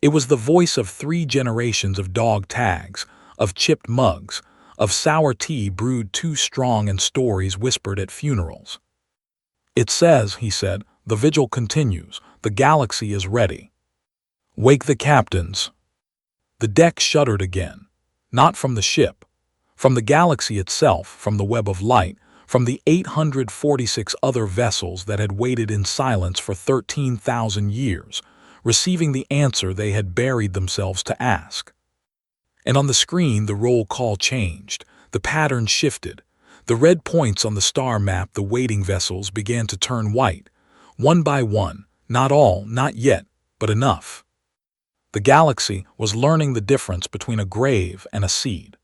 It was the voice of 3 generations of dog tags, of chipped mugs, of sour tea brewed too strong and stories whispered at funerals. "It says," he said, "the vigil continues, the galaxy is ready. Wake the captains." The deck shuddered again, not from the ship, from the galaxy itself, from the web of light, from the 846 other vessels that had waited in silence for 13,000 years, receiving the answer they had buried themselves to ask. And on the screen the roll call changed, the pattern shifted. The red points on the star map, the waiting vessels, began to turn white, one by one, not all, not yet, but enough. The galaxy was learning the difference between a grave and a seed.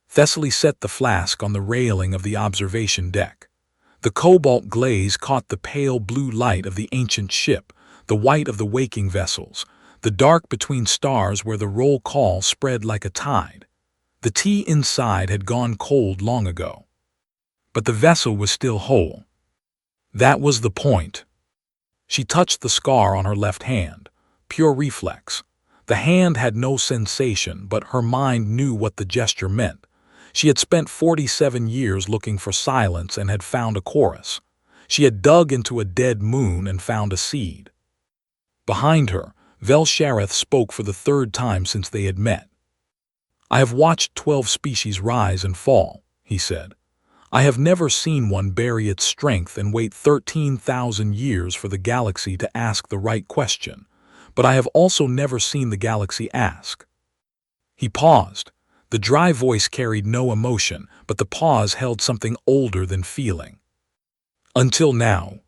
Thessaly set the flask on the railing of the observation deck. The cobalt glaze caught the pale blue light of the ancient ship, the white of the waking vessels, the dark between stars where the roll call spread like a tide. The tea inside had gone cold long ago. But the vessel was still whole. That was the point. She touched the scar on her left hand, pure reflex. The hand had no sensation, but her mind knew what the gesture meant. She had spent 47 years looking for silence and had found a chorus. She had dug into a dead moon and found a seed. Behind her, Vel Shareth spoke for the 3rd time since they had met. "I have watched 12 species rise and fall," he said. "I have never seen one bury its strength and wait 13,000 years for the galaxy to ask the right question, but I have also never seen the galaxy ask." He paused. The dry voice carried no emotion, but the pause held something older than feeling. "Until now."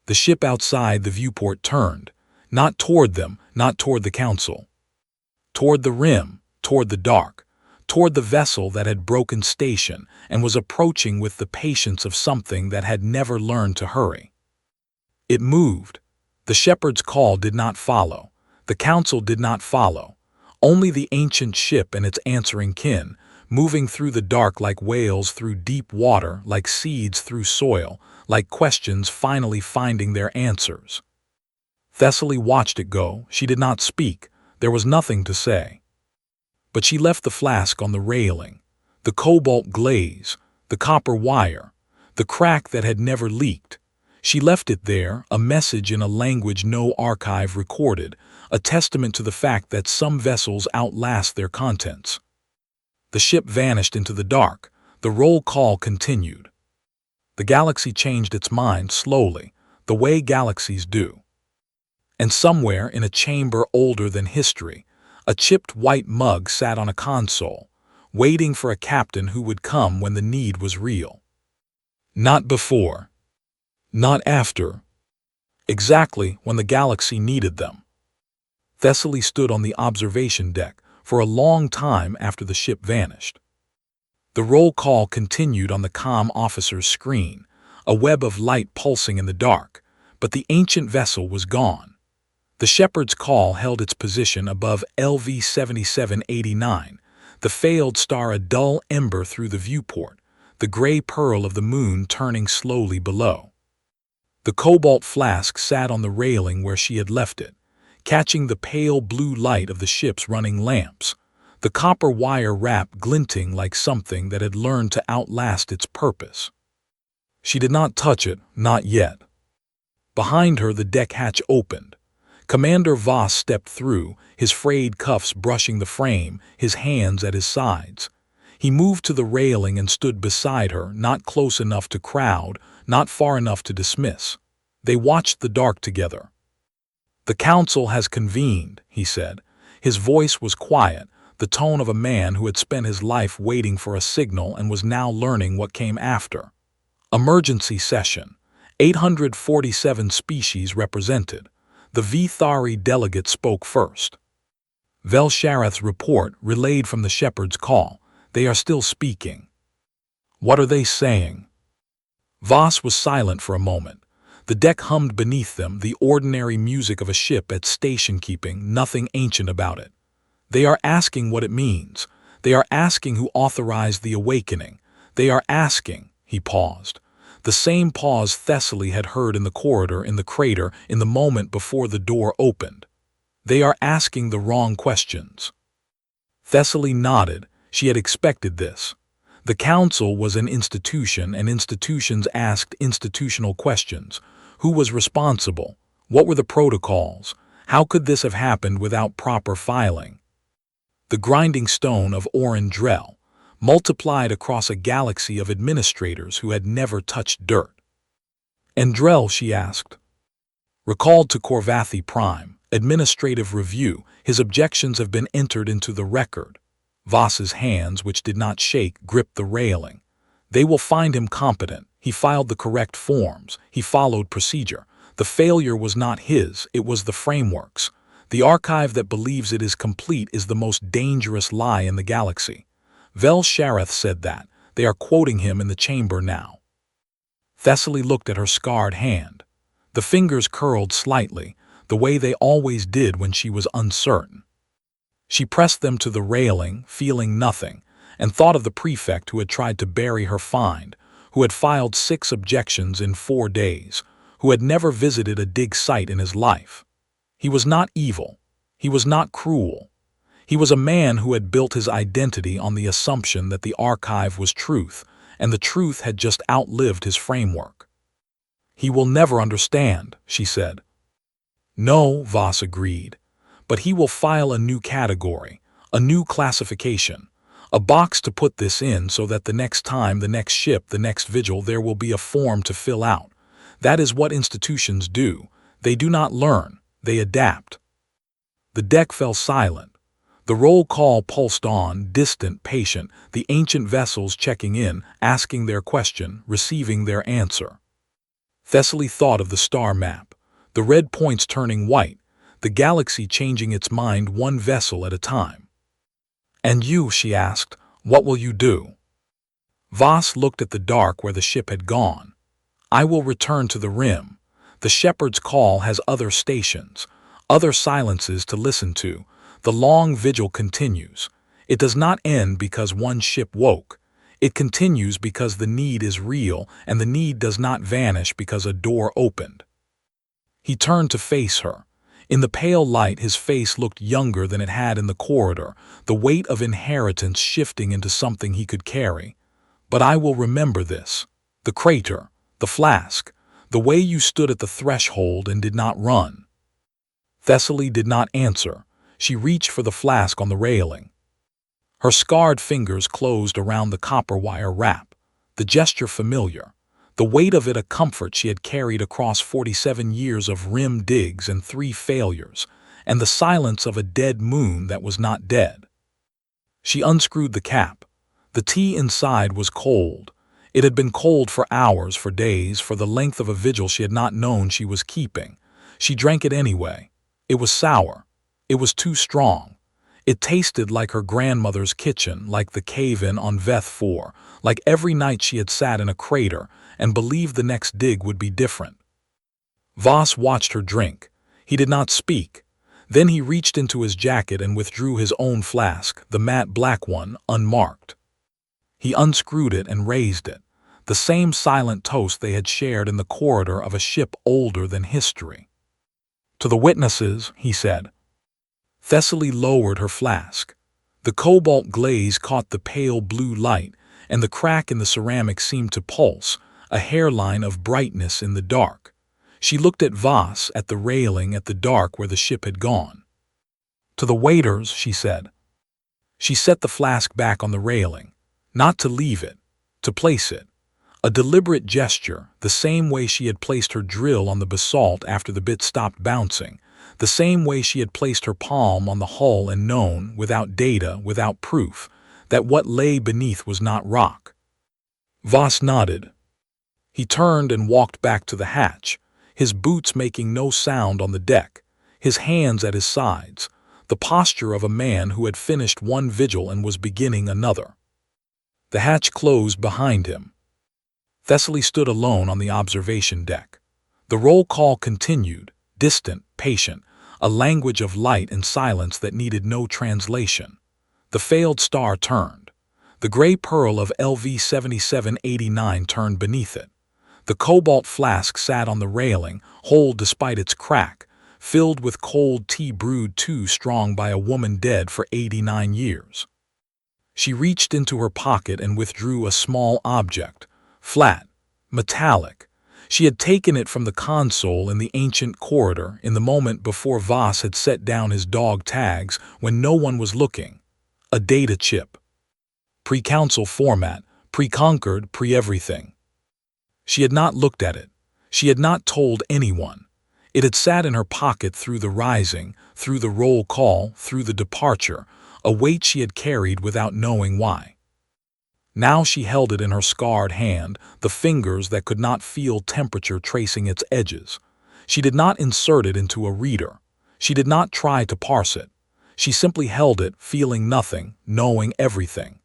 The ship outside the viewport turned, not toward them, not toward the council. Toward the rim, toward the dark, toward the vessel that had broken station and was approaching with the patience of something that had never learned to hurry. It moved. The shepherd's call did not follow. The council did not follow. Only the ancient ship and its answering kin, moving through the dark like whales through deep water, like seeds through soil, like questions finally finding their answers. Thessaly watched it go. She did not speak. There was nothing to say. But she left the flask on the railing, the cobalt glaze, the copper wire, the crack that had never leaked. She left it there, a message in a language no archive recorded, a testament to the fact that some vessels outlast their contents. The ship vanished into the dark. The roll call continued. The galaxy changed its mind slowly, the way galaxies do. And somewhere in a chamber older than history, a chipped white mug sat on a console, waiting for a captain who would come when the need was real. Not before. Not after. Exactly when the galaxy needed them. Thessaly stood on the observation deck for a long time after the ship vanished. The roll call continued on the comm officer's screen, a web of light pulsing in the dark, but the ancient vessel was gone. The shepherd's call held its position above LV 7789, the failed star a dull ember through the viewport, the gray pearl of the moon turning slowly below. The cobalt flask sat on the railing where she had left it, catching the pale blue light of the ship's running lamps, the copper wire wrap glinting like something that had learned to outlast its purpose. She did not touch it, not yet. Behind her the deck hatch opened. Commander Voss stepped through, his frayed cuffs brushing the frame, his hands at his sides. He moved to the railing and stood beside her, not close enough to crowd, not far enough to dismiss. They watched the dark together. "The council has convened," he said. His voice was quiet, the tone of a man who had spent his life waiting for a signal and was now learning what came after. Emergency session. 847 species represented. The Vithari delegate spoke first. Velshareth's report relayed from the shepherd's call. They are still speaking. What are they saying? Voss was silent for a moment. The deck hummed beneath them, the ordinary music of a ship at station keeping, nothing ancient about it. They are asking what it means. They are asking who authorized the awakening. They are asking, he paused. The same pause Thessaly had heard in the corridor, in the crater, in the moment before the door opened. They are asking the wrong questions. Thessaly nodded. She had expected this. The council was an institution, and institutions asked institutional questions. Who was responsible? What were the protocols? How could this have happened without proper filing? The grinding stone of Orin Drell, multiplied across a galaxy of administrators who had never touched dirt. And Drell, she asked. Recalled to Corvathi Prime, administrative review, his objections have been entered into the record. Voss's hands, which did not shake, gripped the railing. They will find him competent. He filed the correct forms. He followed procedure. The failure was not his, it was the framework's. The archive that believes it is complete is the most dangerous lie in the galaxy. Velshareth said that. They are quoting him in the chamber now. Thessaly looked at her scarred hand. The fingers curled slightly, the way they always did when she was uncertain. She pressed them to the railing, feeling nothing, and thought of the prefect who had tried to bury her find, who had filed 6 objections in 4 days, who had never visited a dig site in his life. He was not evil. He was not cruel. He was a man who had built his identity on the assumption that the archive was truth, and the truth had just outlived his framework. He will never understand, she said. No, Voss agreed, but he will file a new category, a new classification, a box to put this in so that the next time, the next ship, the next vigil, there will be a form to fill out. That is what institutions do. They do not learn, they adapt. The deck fell silent. The roll call pulsed on, distant, patient, the ancient vessels checking in, asking their question, receiving their answer. Thessaly thought of the star map, the red points turning white, the galaxy changing its mind one vessel at a time. And you, she asked, what will you do? Voss looked at the dark where the ship had gone. I will return to the rim. The shepherd's call has other stations, other silences to listen to. The long vigil continues. It does not end because one ship woke. It continues because the need is real, and the need does not vanish because a door opened. He turned to face her. In the pale light, his face looked younger than it had in the corridor, the weight of inheritance shifting into something he could carry. But I will remember this. The crater, the flask, the way you stood at the threshold and did not run. Thessaly did not answer. She reached for the flask on the railing. Her scarred fingers closed around the copper wire wrap, the gesture familiar, the weight of it a comfort she had carried across 47 years of rim digs and 3 failures, and the silence of a dead moon that was not dead. She unscrewed the cap. The tea inside was cold. It had been cold for hours, for days, for the length of a vigil she had not known she was keeping. She drank it anyway. It was sour. It was too strong. It tasted like her grandmother's kitchen, like the cave-in on Veth 4, like every night she had sat in a crater and believed the next dig would be different. Voss watched her drink. He did not speak. Then he reached into his jacket and withdrew his own flask, the matte black one, unmarked. He unscrewed it and raised it, the same silent toast they had shared in the corridor of a ship older than history. "To the witnesses," he said. Thessaly lowered her flask. The cobalt glaze caught the pale blue light, and the crack in the ceramic seemed to pulse, a hairline of brightness in the dark. She looked at Voss, at the railing, at the dark where the ship had gone. "To the waiters," she said. She set the flask back on the railing, not to leave it, to place it. A deliberate gesture, the same way she had placed her drill on the basalt after the bit stopped bouncing, the same way she had placed her palm on the hull and known, without data, without proof, that what lay beneath was not rock. Voss nodded. He turned and walked back to the hatch, his boots making no sound on the deck, his hands at his sides, the posture of a man who had finished one vigil and was beginning another. The hatch closed behind him. Thessaly stood alone on the observation deck. The roll call continued, distant, patient, a language of light and silence that needed no translation. The failed star turned. The gray pearl of LV 7789 turned beneath it. The cobalt flask sat on the railing, whole despite its crack, filled with cold tea brewed too strong by a woman dead for 89 years. She reached into her pocket and withdrew a small object, flat, metallic. She had taken it from the console in the ancient corridor in the moment before Voss had set down his dog tags when no one was looking. A data chip. Pre-council format, pre-conquered, pre-everything. She had not looked at it. She had not told anyone. It had sat in her pocket through the rising, through the roll call, through the departure, a weight she had carried without knowing why. Now she held it in her scarred hand, the fingers that could not feel temperature tracing its edges. She did not insert it into a reader. She did not try to parse it. She simply held it, feeling nothing, knowing everything.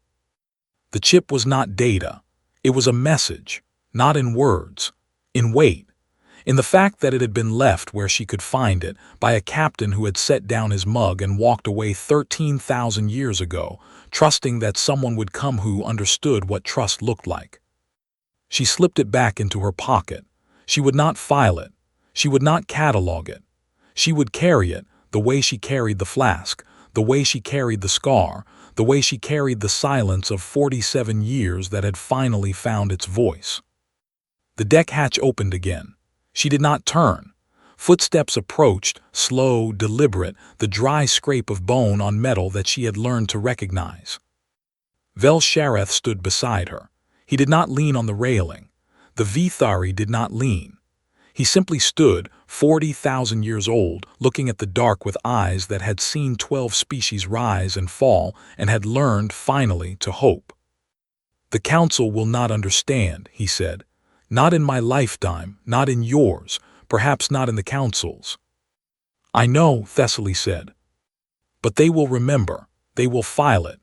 The chip was not data. It was a message, not in words, in weight, in the fact that it had been left where she could find it by a captain who had set down his mug and walked away 13,000 years ago, trusting that someone would come who understood what trust looked like. She slipped it back into her pocket. She would not file it. She would not catalog it. She would carry it the way she carried the flask, the way she carried the scar, the way she carried the silence of 47 years that had finally found its voice. The deck hatch opened again. She did not turn. Footsteps approached, slow, deliberate, the dry scrape of bone on metal that she had learned to recognize. Vel Shareth stood beside her. He did not lean on the railing. The Vithari did not lean. He simply stood, 40,000 years old, looking at the dark with eyes that had seen 12 species rise and fall and had learned, finally, to hope. "The Council will not understand," he said. "Not in my lifetime, not in yours, perhaps not in the Council's." "I know," Thessaly said. "But they will remember. They will file it.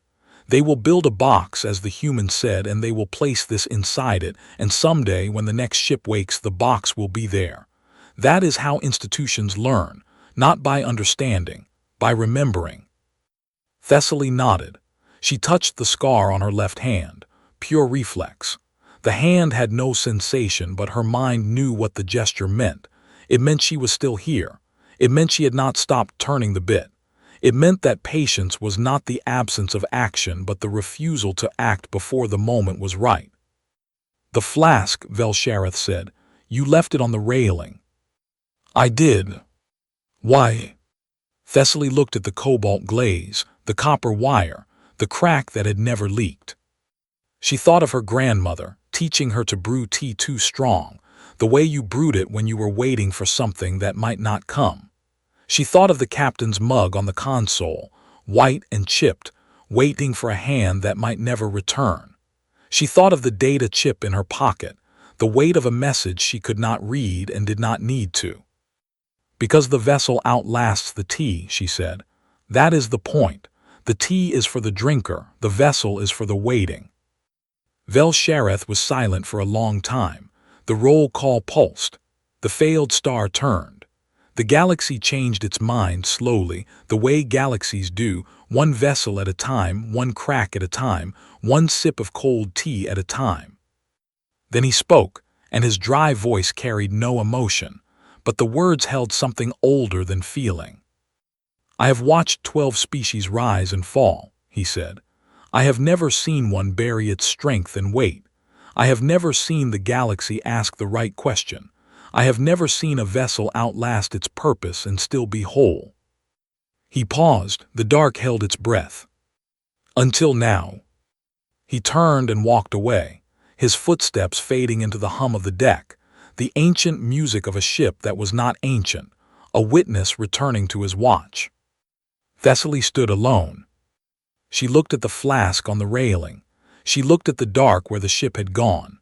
They will build a box, as the human said, and they will place this inside it, and someday, when the next ship wakes, the box will be there. That is how institutions learn, not by understanding, by remembering." Thessaly nodded. She touched the scar on her left hand, pure reflex. The hand had no sensation, but her mind knew what the gesture meant. It meant she was still here. It meant she had not stopped turning the bit. It meant that patience was not the absence of action, but the refusal to act before the moment was right. "The flask," Velshareth said. "You left it on the railing." "I did." "Why?" Thessaly looked at the cobalt glaze, the copper wire, the crack that had never leaked. She thought of her grandmother, teaching her to brew tea too strong, the way you brewed it when you were waiting for something that might not come. She thought of the captain's mug on the console, white and chipped, waiting for a hand that might never return. She thought of the data chip in her pocket, the weight of a message she could not read and did not need to. "Because the vessel outlasts the tea," she said. "That is the point. The tea is for the drinker, the vessel is for the waiting." Velshareth was silent for a long time. The roll call pulsed. The failed star turned. The galaxy changed its mind slowly, the way galaxies do, one vessel at a time, one crack at a time, one sip of cold tea at a time. Then he spoke, and his dry voice carried no emotion, but the words held something older than feeling. "I have watched 12 species rise and fall," he said. "I have never seen one bury its strength and weight. I have never seen the galaxy ask the right question. I have never seen a vessel outlast its purpose and still be whole." He paused, the dark held its breath. "Until now." He turned and walked away, his footsteps fading into the hum of the deck, the ancient music of a ship that was not ancient, a witness returning to his watch. Thessaly stood alone. She looked at the flask on the railing. She looked at the dark where the ship had gone.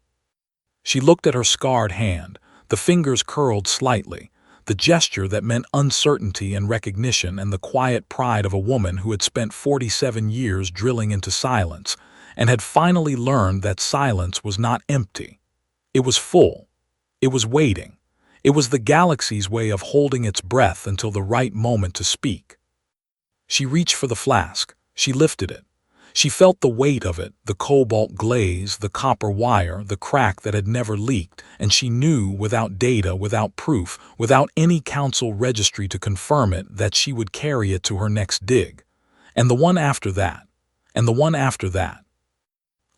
She looked at her scarred hand, the fingers curled slightly, the gesture that meant uncertainty and recognition, and the quiet pride of a woman who had spent 47 years drilling into silence and had finally learned that silence was not empty. It was full. It was waiting. It was the galaxy's way of holding its breath until the right moment to speak. She reached for the flask. She lifted it. She felt the weight of it, the cobalt glaze, the copper wire, the crack that had never leaked, and she knew, without data, without proof, without any council registry to confirm it, that she would carry it to her next dig. And the one after that. And the one after that.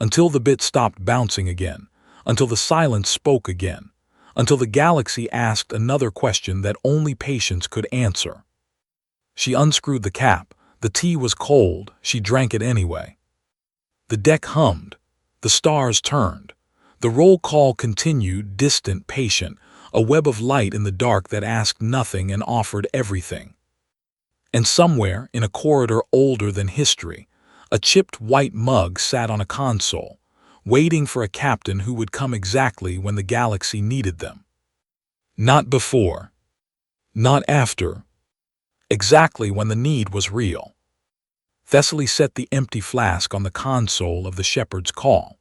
Until the bit stopped bouncing again. Until the silence spoke again. Until the galaxy asked another question that only patience could answer. She unscrewed the cap. The tea was cold. She drank it anyway. The deck hummed. The stars turned. The roll call continued, distant, patient, a web of light in the dark that asked nothing and offered everything. And somewhere, in a corridor older than history, a chipped white mug sat on a console, waiting for a captain who would come exactly when the galaxy needed them. Not before. Not after. Exactly when the need was real. Thessaly set the empty flask on the console of the shepherd's call.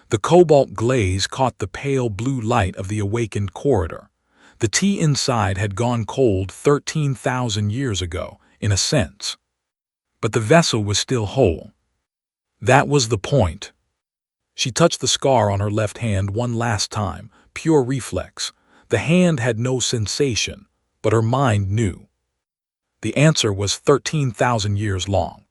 The cobalt glaze caught the pale blue light of the awakened corridor. The tea inside had gone cold 13,000 years ago, in a sense. But the vessel was still whole. That was the point. She touched the scar on her left hand one last time, pure reflex. The hand had no sensation, but her mind knew. The answer was 13,000 years long.